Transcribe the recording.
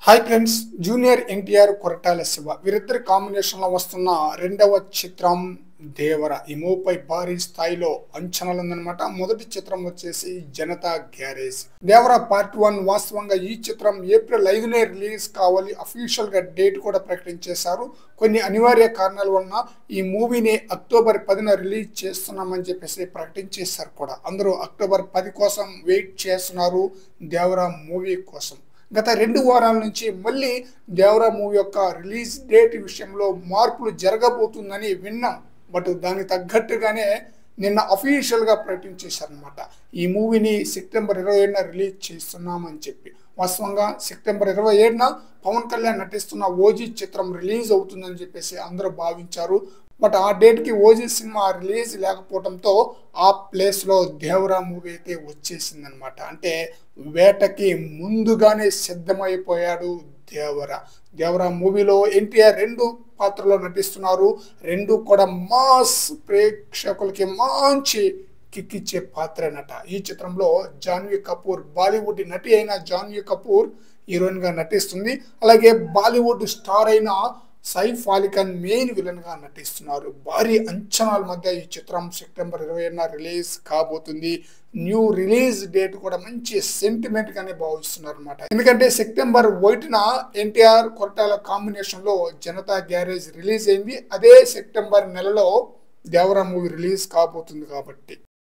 Hi friends, junior NTR Koratala Shiva వీరిద్దరి కాంబినేషన్లో వస్తున్న రెండవ చిత్రం దేవర. ఈ మూవీపై భారీ స్థాయిలో అంచనాలు ఉందన్నమాట. మొదటి చిత్రం వచ్చేసి జనతా గ్యారేజ్. దేవర పార్ట్ 1 వాస్తవంగా ఈ చిత్రం ఏప్రిల్ 5నే రిలీజ్ కావాలి. అఫీషియల్ గా డేట్ కూడా ప్రకటించేశారు. కొన్ని అనివార్య కారణాల వలన ఈ మూవీని అక్టోబర్ 10న రిలీజ్ చేస్తున్నామని చెప్పేసి ప్రకటించేశారు కూడా. అందరూ అక్టోబర్ 10 కోసం వెయిట్ చేస్తున్నారు దేవర మూవీ కోసం. గత 2 వారాల నుంచి మళ్ళీ దేవర మూవీ యొక్క రిలీజ్ డేట్ విషయంలో మార్పులు జరగబోతుందని విన్నాం. బట్ దానికి తగ్గట్టుగానే నిన్న అఫీషియల్గా ప్రకటించేశారనమాట. ఈ మూవీని సెప్టెంబర్ 27న రిలీజ్ చేస్తున్నామని చెప్పి. వాస్తవంగా సెప్టెంబర్ 27న పవన్ కళ్యాణ్ నటిస్తున్న ఓజీ చిత్రం రిలీజ్ అవుతుందని చెప్పేసి అందరూ భావించారు. బట్ ఆ డేట్కి ఓజీ సినిమా రిలీజ్ లేకపోవడంతో ఆ ప్లేస్లో దేవరా మూవీ అయితే వచ్చేసింది అనమాట. అంటే వేటకి ముందుగానే సిద్ధమైపోయాడు దేవరా మూవీలో ఎన్టీఆర్ 2 పాత్రలో నటిస్తున్నారు. 2 కూడా మాస్ ప్రేక్షకులకి మంచి కిక్కిచ్చే పాత్రనట. ఈ చిత్రంలో జాన్వీ కపూర్, బాలీవుడ్ నటి అయిన జాన్వీ కపూర్ హీరోయిన్ గా నటిస్తుంది. అలాగే బాలీవుడ్ స్టార్ అయిన సైఫ్ అలీ ఖాన్ మెయిన్ విలన్ గా నటిస్తున్నారు. భారీ అంచనాల మధ్య ఈ చిత్రం సెప్టెంబర్ 20న రిలీజ్ కాబోతుంది. న్యూ రిలీజ్ డేట్ కూడా మంచి సెంటిమెంట్ గానే భావిస్తున్నారు అనమాట. ఎందుకంటే సెప్టెంబర్ 1న ఎన్టీఆర్ కొరటాల కాంబినేషన్ లో జనతా గ్యారేజ్ రిలీజ్ అయింది. అదే సెప్టెంబర్ నెలలో దేవరా మూవీ రిలీజ్ కాబోతుంది కాబట్టి